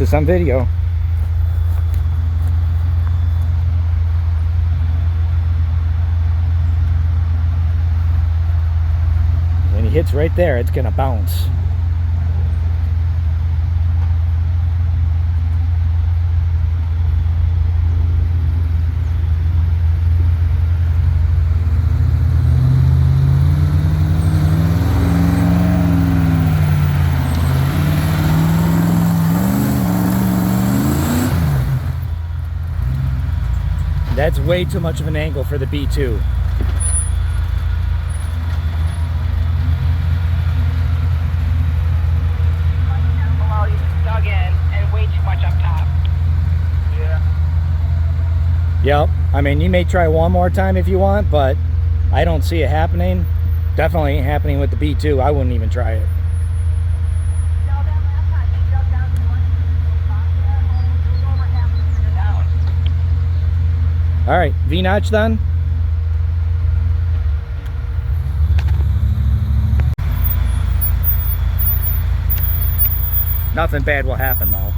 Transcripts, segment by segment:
to some video. When he hits right there, it's gonna bounce. That's way too much of an angle for the B2. Below, you dug in and way too much up top. Yeah. Yep. I mean, you may try one more time if you want, but I don't see it happening. Definitely ain't happening with the B2. I wouldn't even try it. All right, V-notch then. Nothing bad will happen though.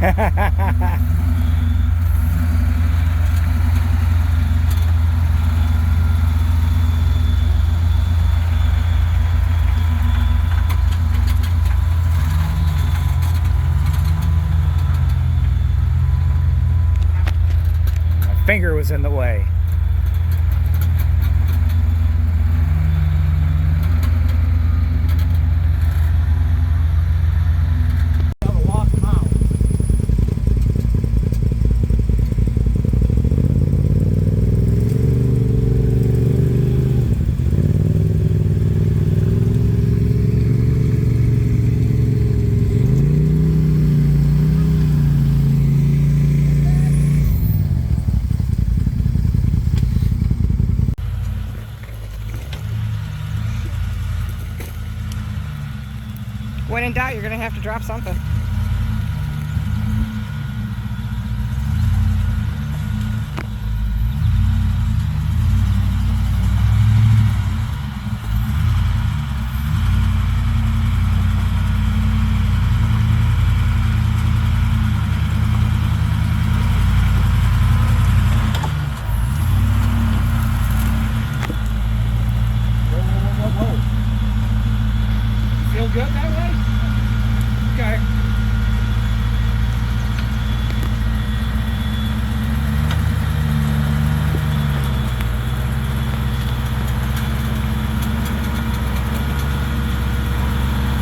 My finger was in the way. When in doubt, you're gonna have to drop something. Feel good that way? Okay.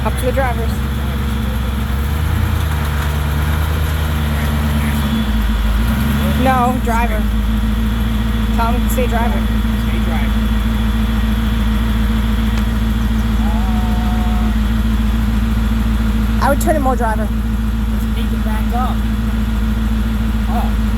Up to the drivers. No, driver. Tell him to stay driver. Stay driver. I would turn it more driver. Doesn't need to back up. Oh.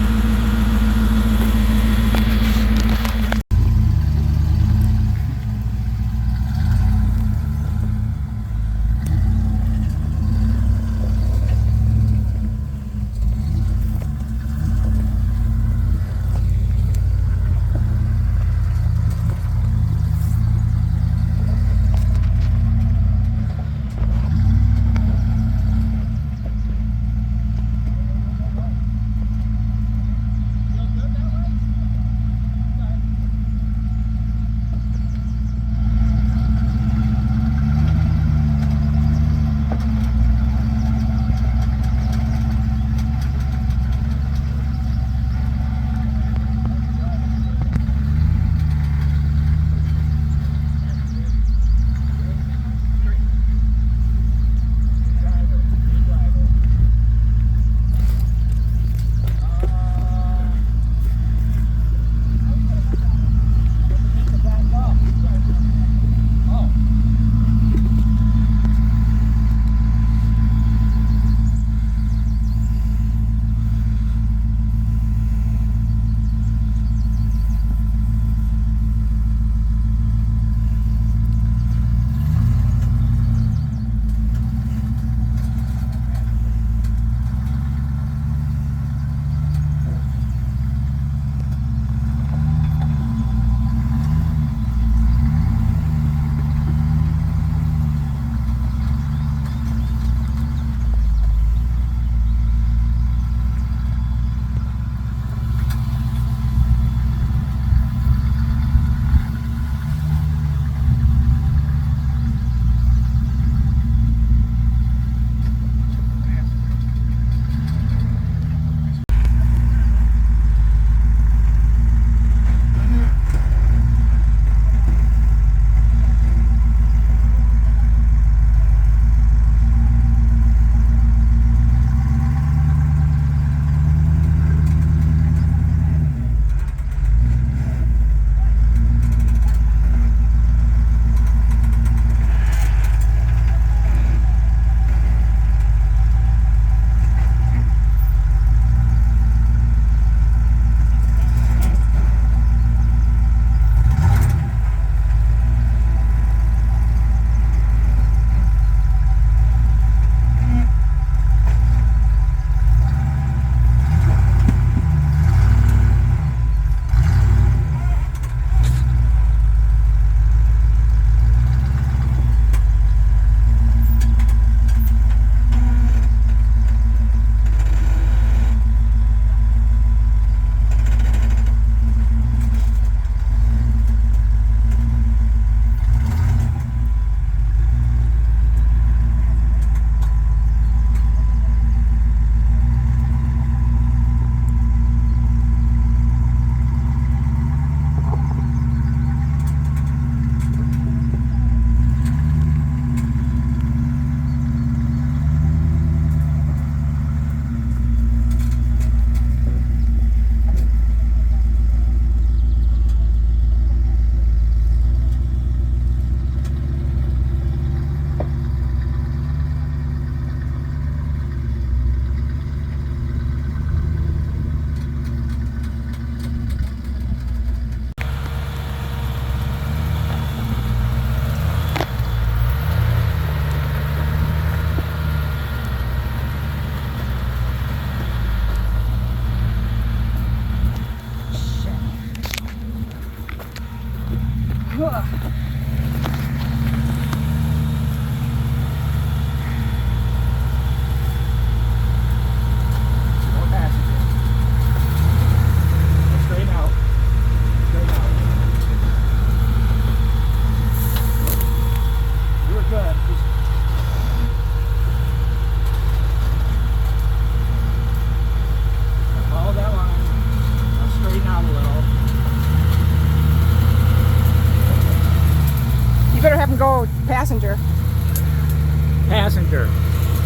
passenger.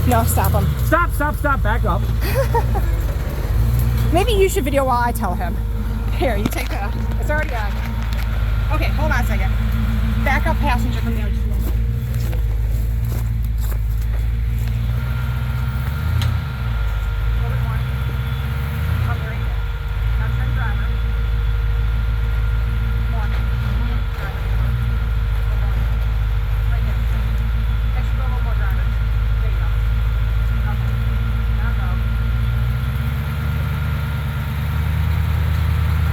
No, stop him. Stop, stop, stop. Back up. Maybe you should video while I tell him. Here, you take the. It's already on. Okay, hold on a second. Back up passenger from there. Just a little bit. A little bit more. Come right there. Now turn driver. More. Driver. A little more. Right there. Actually, go a little more driver. There you go. Okay. Now go.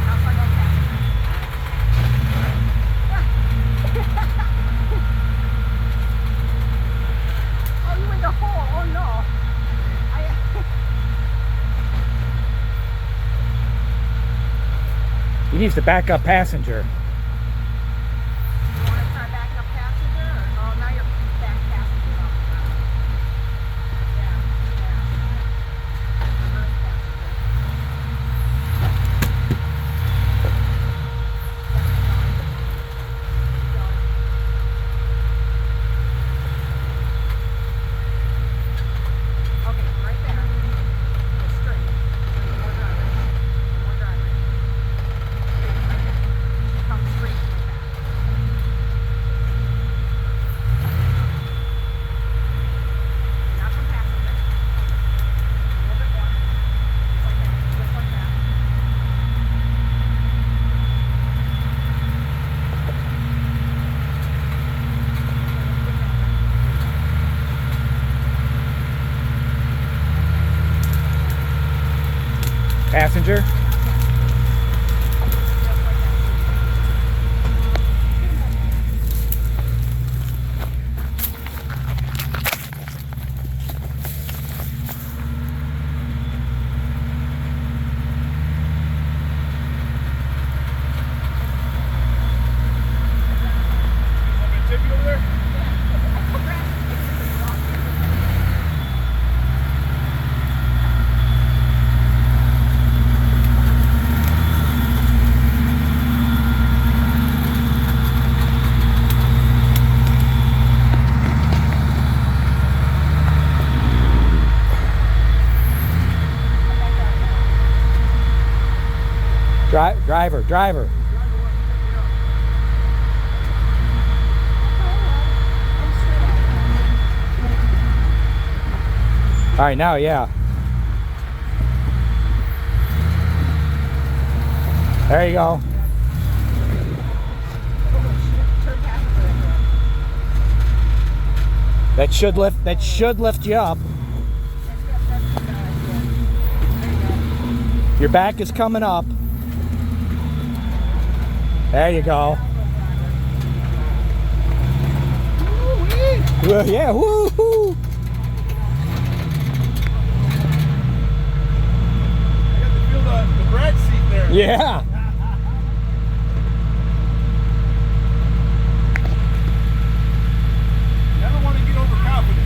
Now plug on passenger. Oh, you in the hole. Oh, no. He needs to back up passenger. You want to try backing up passenger? Or, oh, now you're back passenger up. Yeah, yeah. Reverse passenger. Keep going. Okay, from right there. Go straight. More driver. More driver. Right there. Come straight like that. Not from passenger. A little bit more. Just like that. Just like that. Passenger. Just like that. Driver. All right, now, yeah. There you go. That should lift you up. Your back is coming up. There you go. Well, yeah, woo-hoo. I got to feel the bride seat there. Yeah. I don't want to get overconfident.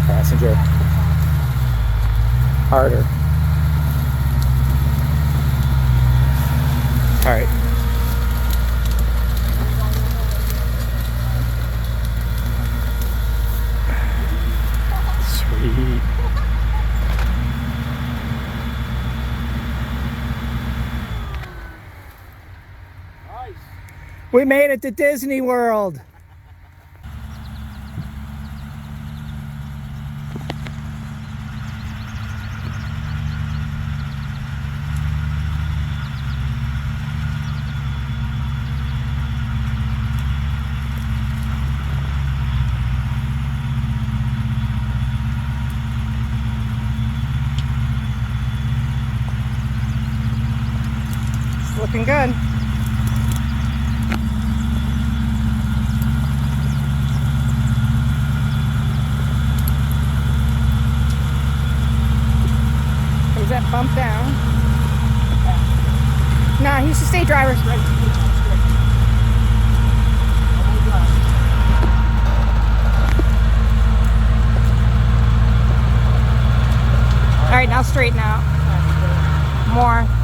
Passenger. Harder. All right. Sweet. Nice. We made it to Disney World. It's looking good. Comes that bump down. Nah, he should stay driver. All right, now straighten out. More.